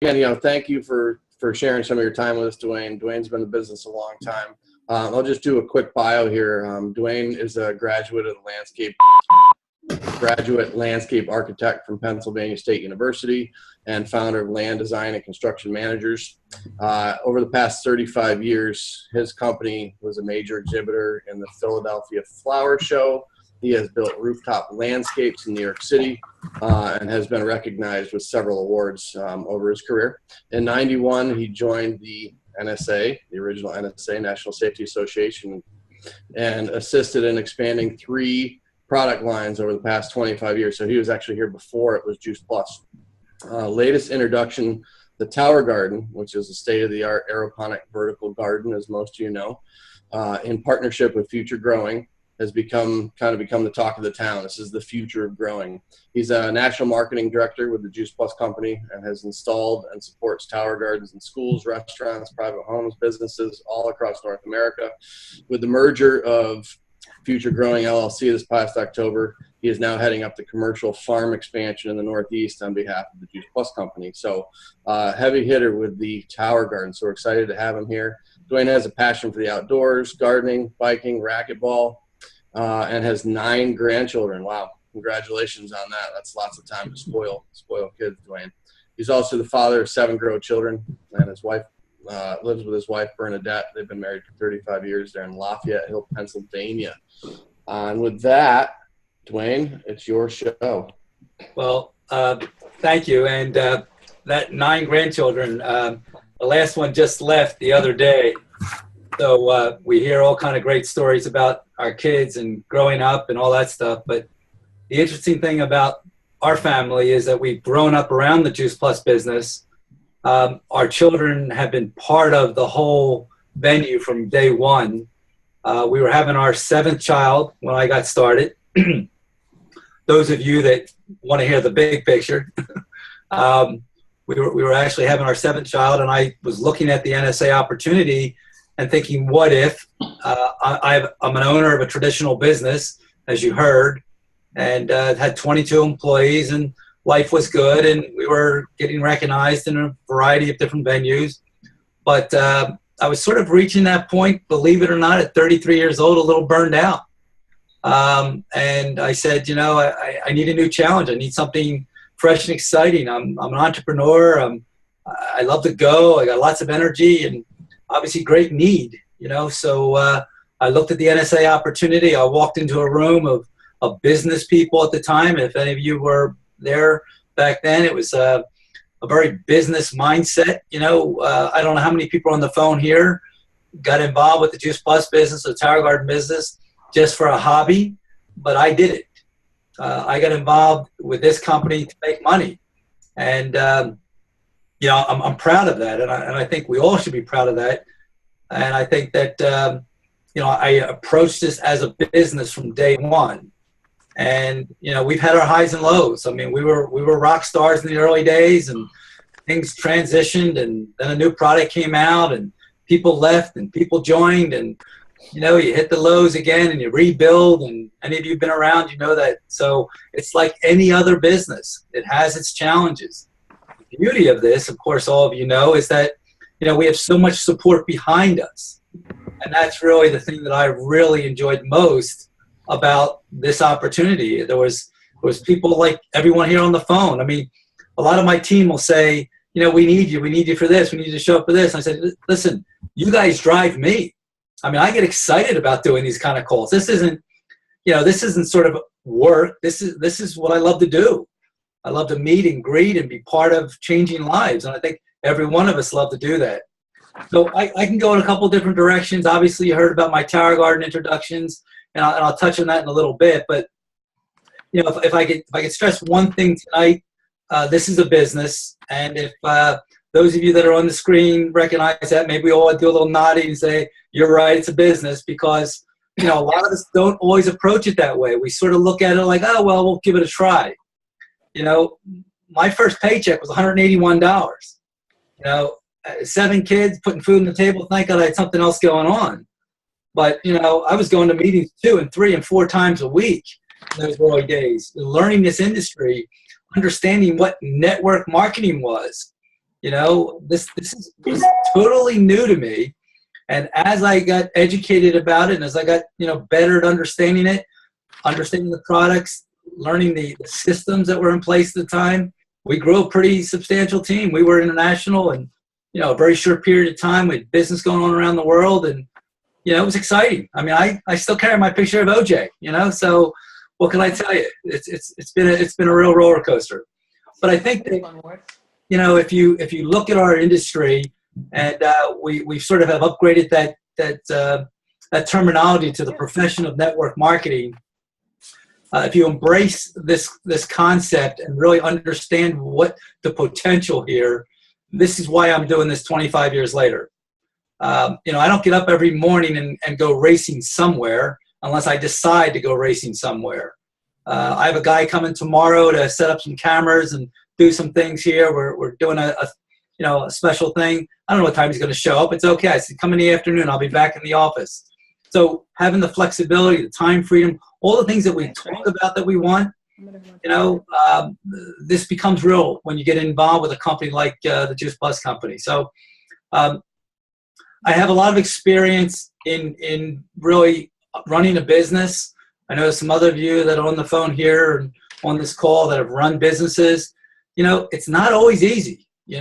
again, thank you for sharing some of your time with us, Duane. Duane's been in the business a long time. I'll just do a quick bio here. Duane is a graduate landscape architect from Pennsylvania State University and founder of Land Design and Construction Managers. Over the past 35 years, his company was a major exhibitor in the Philadelphia Flower Show. He has built rooftop landscapes in New York City and has been recognized with several awards over his career. In '91, he joined the NSA, the original NSA, National Safety Association, and assisted in expanding 3 product lines over the past 25 years. So he was actually here before it was Juice Plus. Latest introduction, the Tower Garden, which is a state-of-the-art aeroponic vertical garden, as most of you know, in partnership with Future Growing, has become the talk of the town. This is the future of growing. He's a national marketing director with the Juice Plus company and has installed and supports tower gardens in schools, restaurants, private homes, businesses all across North America. With the merger of Future Growing LLC this past October, he is now heading up the commercial farm expansion in the Northeast on behalf of the Juice Plus company. So heavy hitter with the Tower Garden. So we're excited to have him here. Duane has a passion for the outdoors, gardening, biking, racquetball, and has 9 grandchildren. Wow, congratulations on that. That's lots of time to spoil kids, Duane. He's also the father of 7 grown children, and his wife lives with his wife, Bernadette. They've been married for 35 years. They're in Lafayette Hill, Pennsylvania. And with that, Duane, it's your show. Well, thank you. And that 9 grandchildren, the last one just left the other day. So we hear all kind of great stories about our kids and growing up and all that stuff. But the interesting thing about our family is that we've grown up around the Juice Plus business. Our children have been part of the whole venue from day one. We were having our 7th child when I got started. Those of you that want to hear the big picture, we were actually having our 7th child, and I was looking at the NSA opportunity and thinking, what if I'm an owner of a traditional business, as you heard, and had 22 employees, and life was good, and we were getting recognized in a variety of different venues. But I was sort of reaching that point, believe it or not, at 33 years old, a little burned out. And I said, I need a new challenge. I need something fresh and exciting. I'm an entrepreneur. I love to go. I got lots of energy and obviously great need, So I looked at the NSA opportunity. I walked into a room of business people at the time. If any of you were there back then, it was a very business mindset. I don't know how many people on the phone here got involved with the Juice Plus business, the Tower Garden business, just for a hobby, but I did it. I got involved with this company to make money. And, I'm proud of that. And I think we all should be proud of that. And I think that, I approached this as a business from day one. And, we've had our highs and lows. I mean, we were rock stars in the early days, and things transitioned, and then a new product came out, and people left and people joined, and, you hit the lows again and you rebuild, and any of you have been around, you know that. So it's like any other business. It has its challenges. The beauty of this, of course, all of you know, is that, we have so much support behind us. And that's really the thing that I really enjoyed most about this opportunity. There was people like everyone here on the phone. I mean, a lot of my team will say, we need you for this, we need you to show up for this. And I said, listen, you guys drive me. I mean, I get excited about doing these kind of calls. This isn't sort of work. This is what I love to do. I love to meet and greet and be part of changing lives. And I think every one of us love to do that. So I can go in a couple different directions. Obviously, you heard about my Tower Garden introductions, and I'll touch on that in a little bit. But if I could stress one thing tonight, this is a business, and if those of you that are on the screen recognize that, maybe we all do a little nodding and say, "You're right, it's a business," because a lot of us don't always approach it that way. We sort of look at it like, "Oh, well, we'll give it a try." My first paycheck was $181. 7 kids, putting food on the table. Thank God I had something else going on. But, I was going to meetings 2 and 3 and 4 times a week in those early days, learning this industry, understanding what network marketing was, was totally new to me. And as I got educated about it, and as I got, better at understanding it, understanding the products, learning the systems that were in place at the time, we grew a pretty substantial team. We were international and, a very short period of time with business going on around the world. And, it was exciting. I mean, I still carry my picture of OJ, so what can I tell you? It's been a real roller coaster. But I think that, if you look at our industry, and we sort of have upgraded that terminology to the profession of network marketing. If you embrace this concept and really understand what the potential here, this is why I'm doing this 25 years later. I don't get up every morning and go racing somewhere unless I decide to go racing somewhere. I have a guy coming tomorrow to set up some cameras and do some things here. We're doing a special thing. I don't know what time he's going to show up. It's okay. I said, come in the afternoon. I'll be back in the office. So having the flexibility, the time freedom, all the things that we talk about that we want, this becomes real when you get involved with a company like the Juice Plus company. So I have a lot of experience in really running a business. I know some other of you that are on the phone here and on this call that have run businesses. It's not always easy. You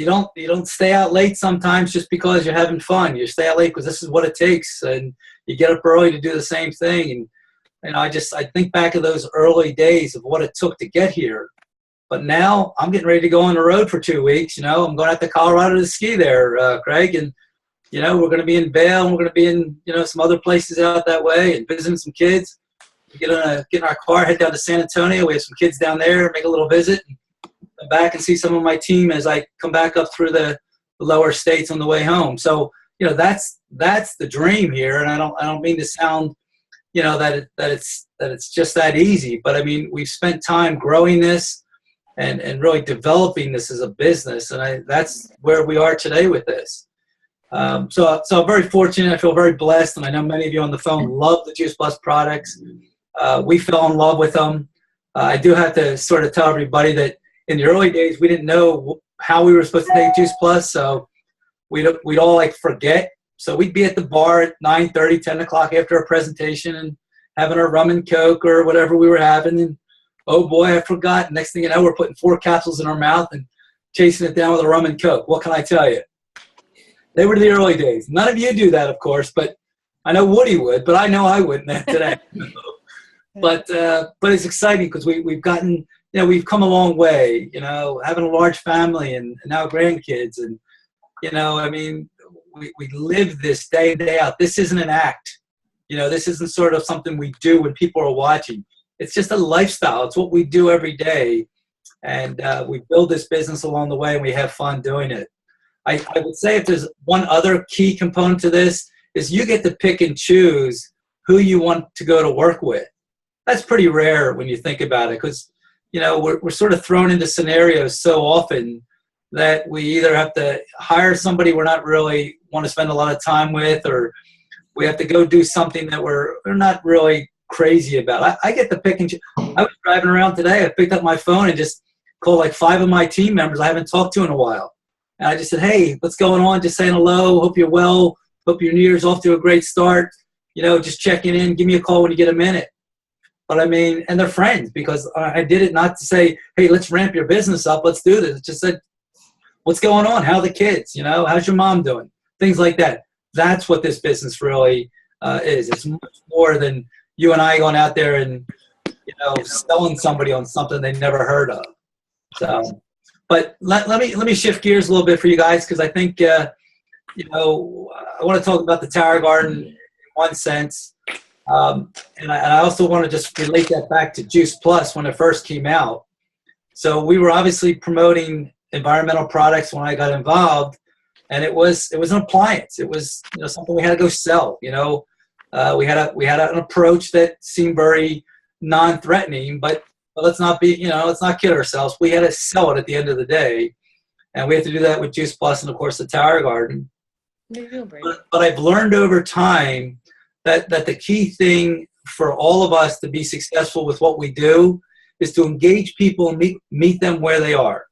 don't stay out late sometimes just because you're having fun. You stay out late because this is what it takes, and you get up early to do the same thing. And I think back of those early days of what it took to get here. But now I'm getting ready to go on the road for 2 weeks. I'm going out to Colorado to ski there, Craig, and we're going to be in Vail, and we're going to be in some other places out that way, and visiting some kids. Get in our car, head down to San Antonio. We have some kids down there, make a little visit, and come back and see some of my team as I come back up through the lower states on the way home. So, that's the dream here. And I don't mean to sound, that it's just that easy, but I mean, we've spent time growing this and really developing this as a business. And that's where we are today with this. So I'm very fortunate. I feel very blessed. And I know many of you on the phone love the Juice Plus products. We fell in love with them. I do have to sort of tell everybody that in the early days, we didn't know how we were supposed to take Juice Plus, so we'd all forget. So we'd be at the bar at 9:30, 10 o'clock after a presentation and having our rum and Coke or whatever we were having. And oh boy, I forgot. Next thing you know, we're putting 4 capsules in our mouth and chasing it down with a rum and Coke. What can I tell you? They were the early days. None of you do that, of course, but I know Woody would, but I know I wouldn't today. But it's exciting because we've gotten, we've come a long way, having a large family and now grandkids. And, I mean, we live this day in, day out. This isn't an act. This isn't sort of something we do when people are watching. It's just a lifestyle. It's what we do every day. And we build this business along the way, and we have fun doing it. I would say if there's one other key component to this is you get to pick and choose who you want to go to work with. That's pretty rare when you think about it because, we're sort of thrown into scenarios so often that we either have to hire somebody we're not really want to spend a lot of time with, or we have to go do something that we're not really crazy about. I get to pick and choose. I was driving around today. I picked up my phone and just called 5 of my team members I haven't talked to in a while. And I just said, hey, what's going on? Just saying hello. Hope you're well. Hope your New Year's off to a great start. Just checking in. Give me a call when you get a minute. But I mean, and they're friends because I did it not to say, hey, let's ramp your business up. Let's do this. It just said, what's going on? How are the kids? How's your mom doing? Things like that. That's what this business really is. It's much more than you and I going out there and, selling somebody on something they never heard of. So, but let me shift gears a little bit for you guys because I think, I want to talk about the Tower Garden in one sense. And I also want to just relate that back to Juice Plus when it first came out. So we were obviously promoting environmental products when I got involved, and it was an appliance. It was something we had to go sell. We had an approach that seemed very non-threatening, but let's not be let's not kid ourselves. We had to sell it at the end of the day, and we had to do that with Juice Plus and of course the Tower Garden. But I've learned over time that the key thing for all of us to be successful with what we do is to engage people and meet them where they are.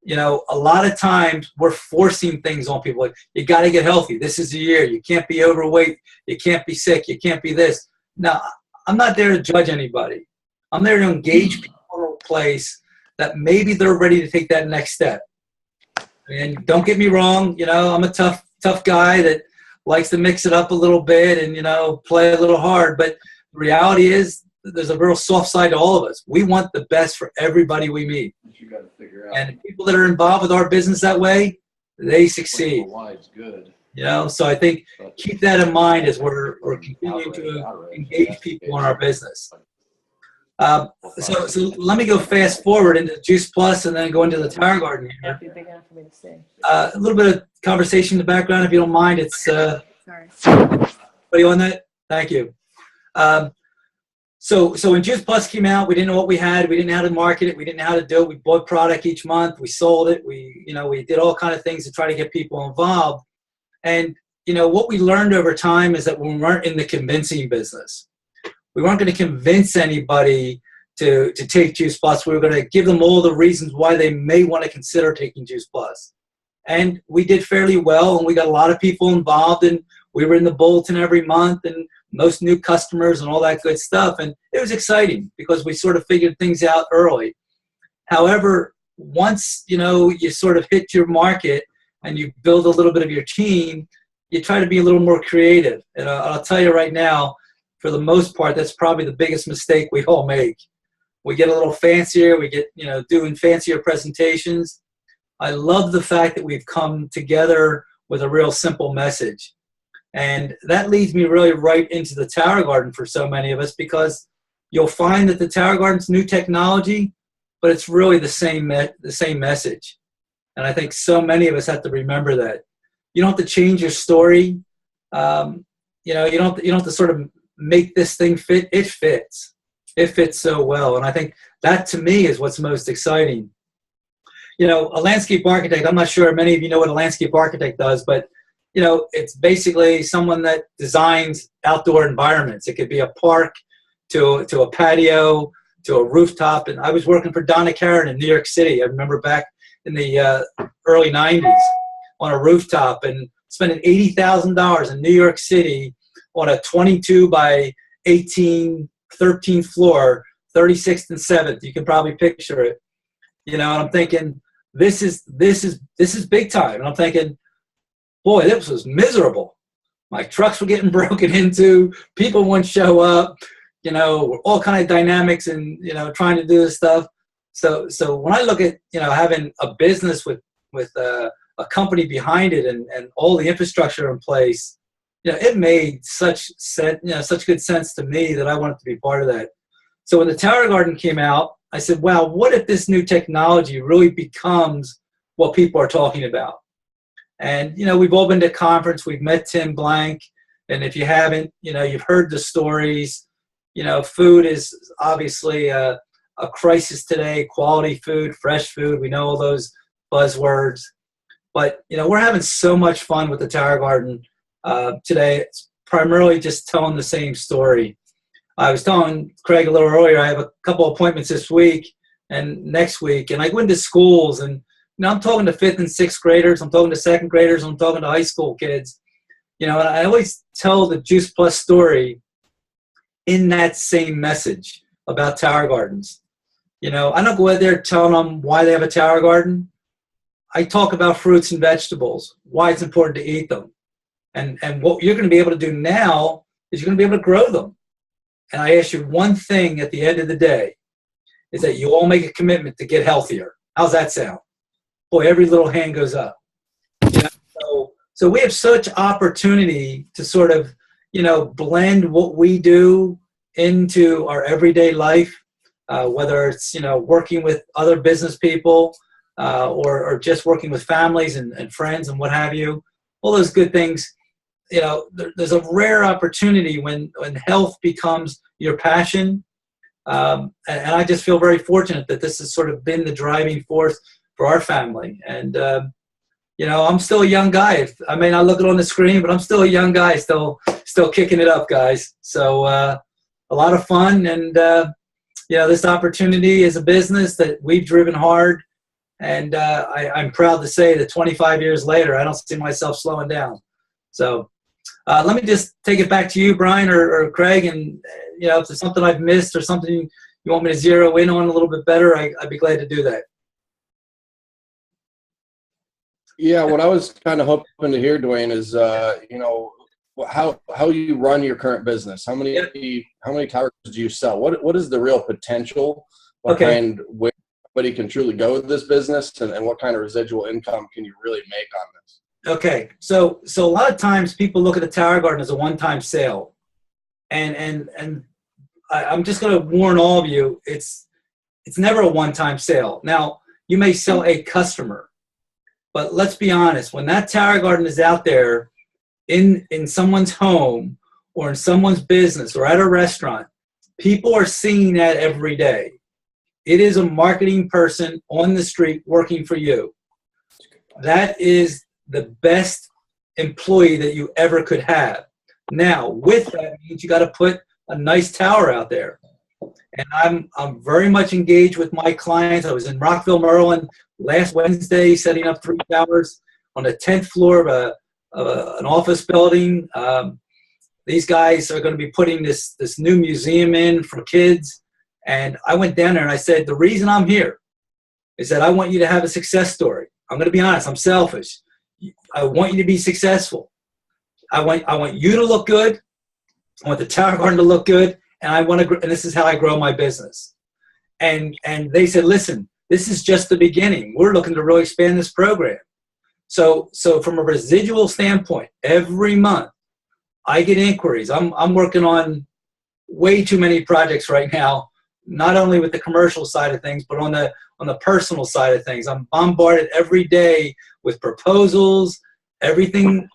a lot of times we're forcing things on people. Like, you got to get healthy. This is the year. You can't be overweight. You can't be sick. You can't be this. Now, I'm not there to judge anybody. I'm there to engage people in a place that maybe they're ready to take that next step. And don't get me wrong, I'm a tough guy that likes to mix it up a little bit and, play a little hard. But the reality is there's a real soft side to all of us. We want the best for everybody we meet. You got to figure out. And people that are involved with our business that way, they succeed. Why it's good. So I think keep that in mind as we're continuing to engage people in our business. So let me go fast forward into Juice Plus and then go into the Tower Garden here. A little bit of conversation in the background, if you don't mind. It's Sorry. Are you on that? Thank you. So when Juice Plus came out, we didn't know what we had. We didn't know how to market it. We didn't know how to do it. We bought product each month. We sold it. We did all kind of things to try to get people involved. And what we learned over time is that we weren't in the convincing business. We weren't going to convince anybody to take Juice Plus. We were going to give them all the reasons why they may want to consider taking Juice Plus. And we did fairly well, and we got a lot of people involved, and we were in the bulletin every month, and most new customers and all that good stuff. And it was exciting because we sort of figured things out early. However, once, you sort of hit your market and you build a little bit of your team, you try to be a little more creative. And I'll tell you right now, for the most part, that's probably the biggest mistake we all make. We get a little fancier. We get, doing fancier presentations. I love the fact that we've come together with a real simple message. And that leads me really right into the Tower Garden for so many of us, because you'll find that the Tower Garden's new technology, but it's really the same message. And I think so many of us have to remember that. You don't have to change your story. You don't have to sort of make this thing fit. It fits. It fits so well. And I think that, to me, is what's most exciting. A landscape architect, I'm not sure many of you know what a landscape architect does, but it's basically someone that designs outdoor environments. It could be a park to a patio to a rooftop. And I was working for Donna Karan in New York City. I remember back in the early 90s on a rooftop and spending $80,000 in New York City on a 22 by 18, 13th floor, 36th and 7th. You can probably picture it. And I'm thinking, this is big time. And I'm thinking, boy, this was miserable. My trucks were getting broken into. People wouldn't show up. All kind of dynamics and, trying to do this stuff. So when I look at, having a business with a company behind it and all the infrastructure in place, it made such good sense to me that I wanted to be part of that. So when the Tower Garden came out, I said, wow, what if this new technology really becomes what people are talking about? And, we've all been to conference, we've met Tim Blank, and if you haven't, you've heard the stories. Food is obviously a crisis today, quality food, fresh food, we know all those buzzwords. But, we're having so much fun with the Tower Garden today. It's primarily just telling the same story. I was telling Craig a little earlier, I have a couple appointments this week and next week, and I go into schools, and I'm talking to 5th and 6th graders, I'm talking to 2nd graders, I'm talking to high school kids. And I always tell the Juice Plus story in that same message about Tower Gardens. I don't go out there telling them why they have a Tower Garden. I talk about fruits and vegetables, why it's important to eat them. And what you're going to be able to do now is you're going to be able to grow them. And I ask you one thing at the end of the day, is that you all make a commitment to get healthier. How's that sound? Boy, every little hand goes up. So we have such opportunity to sort of, blend what we do into our everyday life, whether it's, working with other business people or just working with families and friends and what have you. All those good things. There's a rare opportunity when health becomes your passion. And I just feel very fortunate that this has sort of been the driving force for our family. And, I'm still a young guy. I may not look it on the screen, but I'm still a young guy, still kicking it up, guys. So a lot of fun. And, this opportunity is a business that we've driven hard. And I'm proud to say that 25 years later, I don't see myself slowing down. So let me just take it back to you, Brian or Craig, and if there's something I've missed or something you want me to zero in on a little bit better, I'd be glad to do that. Yeah, what I was kind of hoping to hear, Duane, is how you run your current business. How many towers do you sell? What is the real potential behind where somebody can truly go with this business, and what kind of residual income can you really make on this? Okay, so a lot of times people look at the Tower Garden as a one-time sale, and I'm just going to warn all of you, it's never a one-time sale. Now, you may sell a customer, but let's be honest, when that Tower Garden is out there in someone's home or in someone's business or at a restaurant, people are seeing that every day. It is a marketing person on the street working for you. That is the best employee that you ever could have. Now, with that means you got to put a nice tower out there. And I'm very much engaged with my clients. I was in Rockville, Maryland last Wednesday setting up 3 towers on the 10th floor of an office building. These guys are going to be putting this new museum in for kids. And I went down there and I said, the reason I'm here is that I want you to have a success story. I'm going to be honest, I'm selfish. I want you to be successful. I want you to look good. I want the Tower Garden to look good. And and this is how I grow my business. And they said, listen, this is just the beginning. We're looking to really expand this program. So from a residual standpoint, every month I get inquiries. I'm working on way too many projects right now, not only with the commercial side of things, but on the personal side of things. I'm bombarded every day with proposals, everything,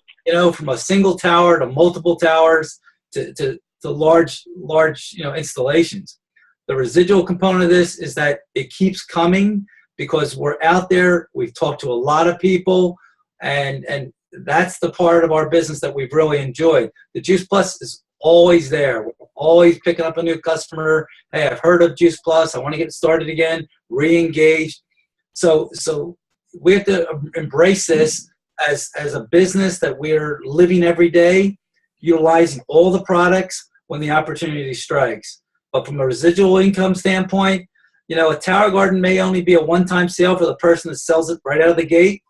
from a single tower to multiple towers to large installations. The residual component of this is that it keeps coming because we're out there. We've talked to a lot of people, and that's the part of our business that we've really enjoyed. The Juice Plus is always there. We're always picking up a new customer. Hey, I've heard of Juice Plus. I want to get started again, re-engaged. So we have to embrace this as a business that we're living every day, utilizing all the products when the opportunity strikes. But from a residual income standpoint, a Tower Garden may only be a one-time sale for the person that sells it right out of the gate,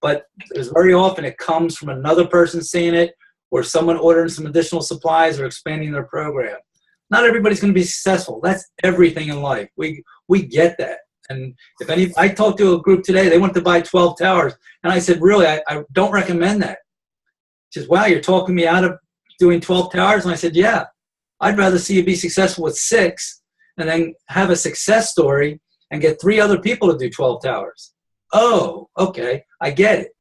but there's very often it comes from another person seeing it or someone ordering some additional supplies or expanding their program. Not everybody's going to be successful. That's everything in life. We get that. And I talked to a group today, they wanted to buy 12 towers. And I said, really, I don't recommend that. She says, wow, you're talking me out of doing 12 towers? And I said, yeah, I'd rather see you be successful with 6 and then have a success story and get 3 other people to do 12 towers. Oh, okay, I get it.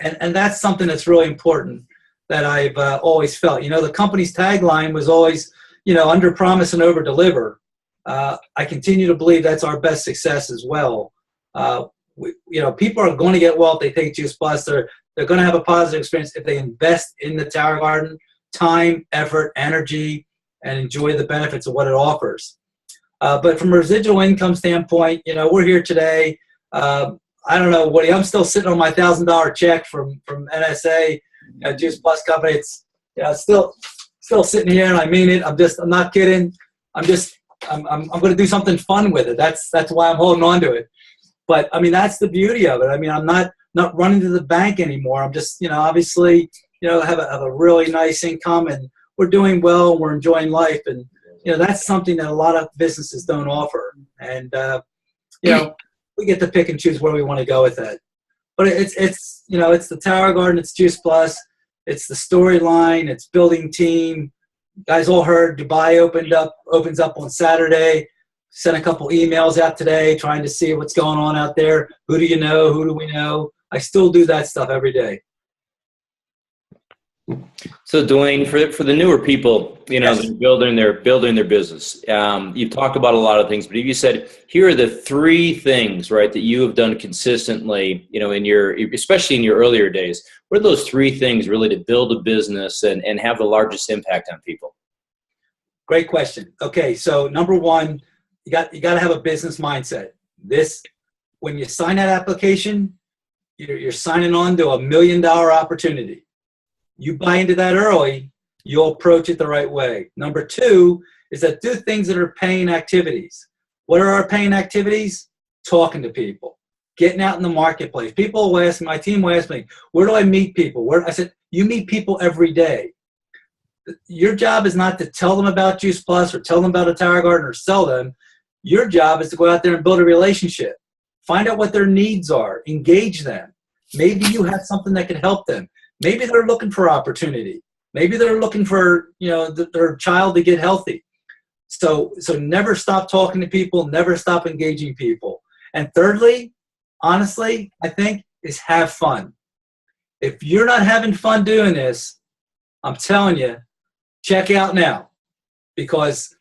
And that's something that's really important that I've always felt. The company's tagline was always, under promise and over deliver. I continue to believe that's our best success as well. People are going to get well if they take Juice Plus. They're going to have a positive experience if they invest in the Tower Garden, time, effort, energy, and enjoy the benefits of what it offers. But from a residual income standpoint, we're here today. I don't know, Woody, I'm still sitting on my $1,000 check from NSA, Juice Plus company. It's still sitting here, and I mean it. I'm not kidding. I'm going to do something fun with it. That's why I'm holding on to it. But I mean, that's the beauty of it. I mean, I'm not running to the bank anymore. I'm just, obviously, have a really nice income, and we're doing well, and we're enjoying life. And, that's something that a lot of businesses don't offer. And, we get to pick and choose where we want to go with that. But it's the Tower Garden, it's Juice Plus, it's the storyline, it's building team. You guys all heard Dubai opens up on Saturday. Sent a couple emails out today trying to see what's going on out there. Who do you know? Who do we know? I still do that stuff every day. So Duane, for the newer people, Yes. They're building their business. You've talked about a lot of things, but if you said, here are the 3 things, right, that you have done consistently, especially in your earlier days, what are those 3 things really to build a business and have the largest impact on people? Great question. Okay, so number 1, you got to have a business mindset. when you sign that application, you're signing on to $1 million opportunity. You buy into that early, you'll approach it the right way. Number two is that do things that are paying activities. What are our paying activities? Talking to people, getting out in the marketplace. People will ask me, my team will ask me, where do I meet people? I said, you meet people every day. Your job is not to tell them about Juice Plus or tell them about a Tower Garden or sell them. Your job is to go out there and build a relationship. Find out what their needs are. Engage them. Maybe you have something that can help them. Maybe they're looking for opportunity. Maybe they're looking for, their child to get healthy. So never stop talking to people. Never stop engaging people. And thirdly, honestly, I think, is have fun. If you're not having fun doing this, I'm telling you, check out now, because,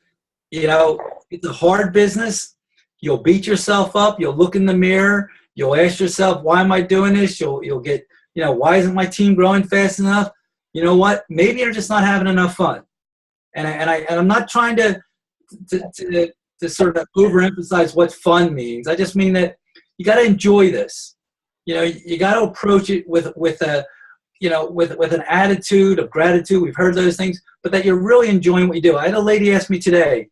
it's a hard business. You'll beat yourself up. You'll look in the mirror. You'll ask yourself, why am I doing this? You'll get, why isn't my team growing fast enough? You know what? Maybe you're just not having enough fun. And I'm not trying to sort of overemphasize what fun means. I just mean that you got to enjoy this. You got to approach it with an attitude of gratitude. We've heard those things, but that you're really enjoying what you do. I had a lady ask me today.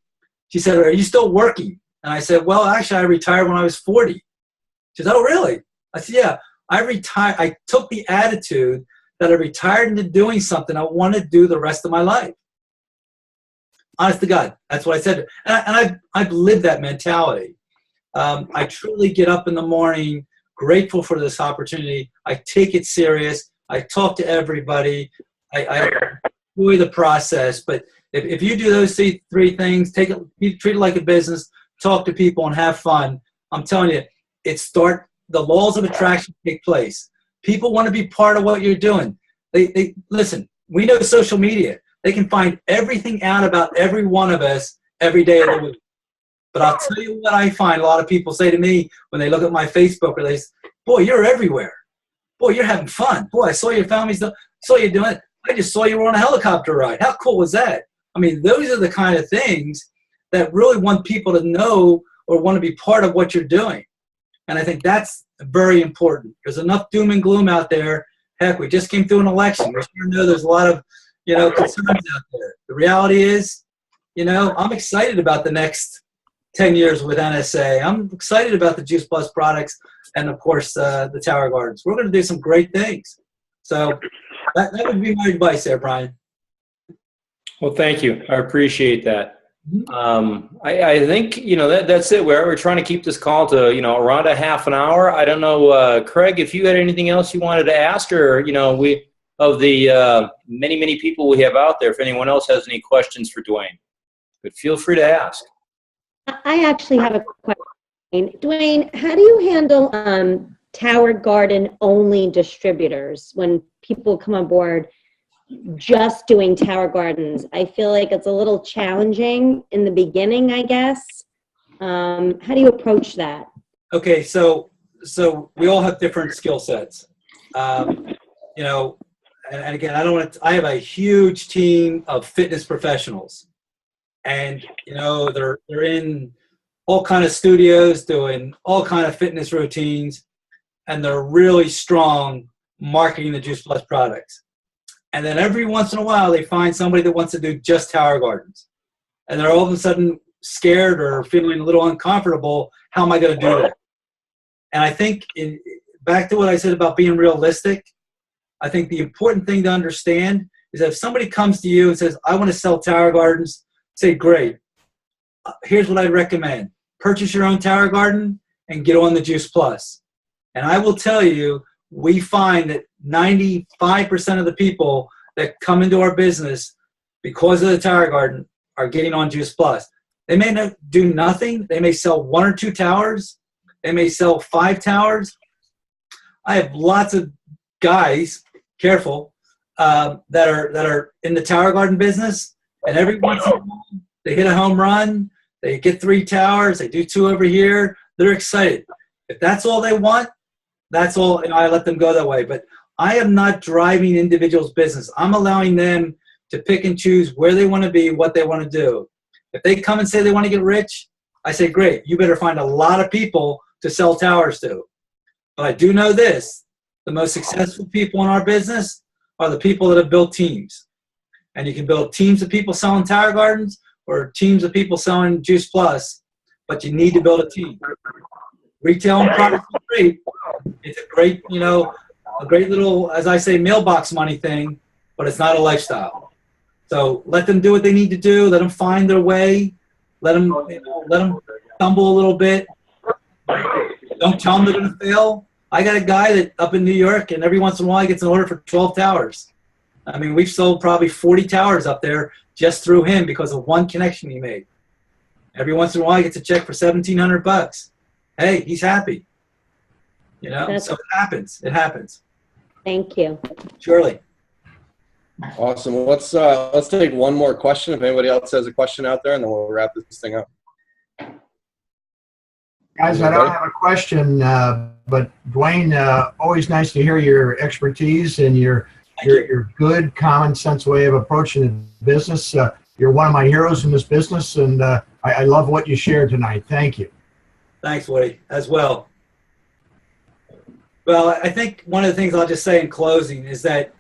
She said, "Are you still working?" And I said, "Well, actually, I retired when I was 40." She said, "Oh, really?" I said, "Yeah, I retired. I took the attitude that I retired into doing something I want to do the rest of my life." Honest to God, that's what I said. And I've lived that mentality. I truly get up in the morning grateful for this opportunity. I take it serious. I talk to everybody. I enjoy the process. But if you do those three things, treat it like a business, talk to people, and have fun, I'm telling you, the laws of attraction take place. People want to be part of what you're doing. They listen, we know social media. They can find everything out about every one of us every day of the week. But I'll tell you what I find a lot of people say to me when they look at my Facebook, or they say, "Boy, you're everywhere. Boy, you're having fun. Boy, I saw your family, saw you doing it. I just saw you were on a helicopter ride. How cool was that?" I mean, those are the kind of things that really want people to know or want to be part of what you're doing. And I think that's very important. There's enough doom and gloom out there. Heck, we just came through an election. We sure know there's a lot of, concerns out there. The reality is, I'm excited about the next 10 years with NSA. I'm excited about the Juice Plus products and, of course, the Tower Gardens. We're going to do some great things. So that would be my advice there, Brian. Well, thank you. I appreciate that. I think, that's it. We're trying to keep this call to, around a half an hour. I don't know, Craig, if you had anything else you wanted to ask, or, of the many, many people we have out there, if anyone else has any questions for Duane, but feel free to ask. I actually have a question. Duane, how do you handle Tower Garden only distributors when people come on board just doing Tower Gardens? I feel like it's a little challenging in the beginning, I guess. How do you approach that? Okay, so we all have different skill sets. And again, I have a huge team of fitness professionals. And, they're in all kind of studios doing all kind of fitness routines, and they're really strong marketing the Juice Plus products. And then every once in a while, they find somebody that wants to do just Tower Gardens. And they're all of a sudden scared or feeling a little uncomfortable. How am I going to do that? And I think, back to what I said about being realistic, I think the important thing to understand is that if somebody comes to you and says, "I want to sell Tower Gardens," say, "Great. Here's what I'd recommend. Purchase your own Tower Garden and get on the Juice Plus." And I will tell you, we find that 95% of the people that come into our business because of the Tower Garden are getting on Juice Plus. They may not do nothing. They may sell 1 or 2 towers. They may sell 5 towers. I have lots of guys, careful, that are in the Tower Garden business, and every once in a while they hit a home run. They get 3 towers. They do 2 over here. They're excited. If that's all they want, that's all. I let them go that way. But I am not driving individuals' business. I'm allowing them to pick and choose where they want to be, what they want to do. If they come and say they want to get rich, I say, great. You better find a lot of people to sell towers to. But I do know this, the most successful people in our business are the people that have built teams. And you can build teams of people selling Tower Gardens or teams of people selling Juice Plus, but you need to build a team. Retail and products are great. It's a great, a great little, as I say, mailbox money thing, but it's not a lifestyle. So let them do what they need to do. Let them find their way. Let them stumble a little bit. Don't tell them they're going to fail. I got a guy that up in New York, and every once in a while he gets an order for 12 towers. I mean, we've sold probably 40 towers up there just through him because of one connection he made. Every once in a while he gets a check for $1,700. Hey, he's happy. So it happens. It happens. Thank you. Surely. Awesome. Well, let's take one more question. If anybody else has a question out there, and then we'll wrap this thing up. Guys, I don't have a question, but Duane, always nice to hear your expertise and your good common sense way of approaching the business. You're one of my heroes in this business, and I love what you shared tonight. Thank you. Thanks, Woody, as well. Well, I think one of the things I'll just say in closing is that,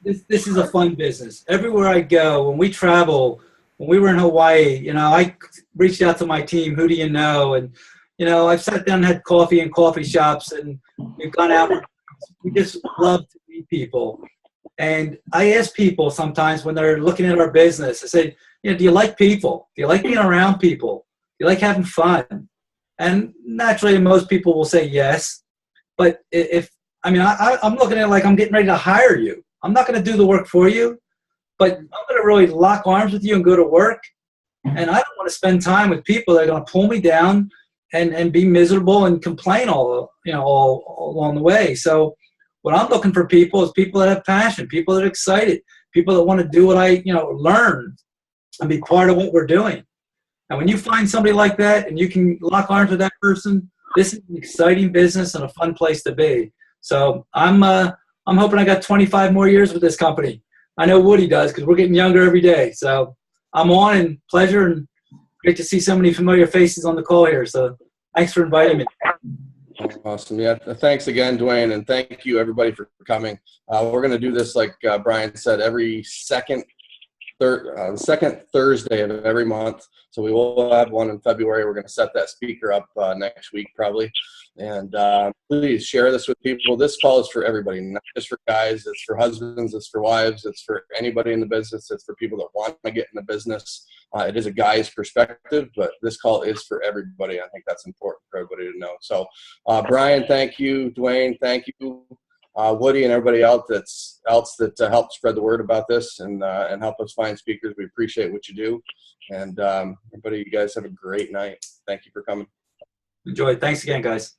this is a fun business. Everywhere I go, when we travel, when we were in Hawaii, I reached out to my team, who do you know? And, I've sat down and had coffee in coffee shops, and we've gone out. We just love to meet people. And I ask people sometimes when they're looking at our business, I say, do you like people? Do you like being around people? Do you like having fun? And naturally, most people will say yes. But I'm looking at it like I'm getting ready to hire you. I'm not going to do the work for you, but I'm going to really lock arms with you and go to work. And I don't want to spend time with people that are going to pull me down and be miserable and complain all along the way. So what I'm looking for people is people that have passion, people that are excited, people that want to do what I, learn and be part of what we're doing. And when you find somebody like that and you can lock arms with that person, this is an exciting business and a fun place to be. So I'm hoping I got 25 more years with this company. I know Woody does because we're getting younger every day. So I'm on, and pleasure, and great to see so many familiar faces on the call here. So thanks for inviting me. Awesome. Yeah. Thanks again, Duane, and thank you everybody for coming. We're going to do this, like Brian said, every second Thursday of every month. So we will have one in February. We're going to set that speaker up next week probably. And please share this with people. This call is for everybody, not just for guys. It's for husbands. It's for wives. It's for anybody in the business. It's for people that want to get in the business. It is a guy's perspective, but this call is for everybody. I think that's important for everybody to know. So Brian, thank you. Duane, thank you. Woody and everybody else that helped spread the word about this and help us find speakers. We appreciate what you do. And everybody, you guys have a great night. Thank you for coming. Enjoy. Thanks again, guys.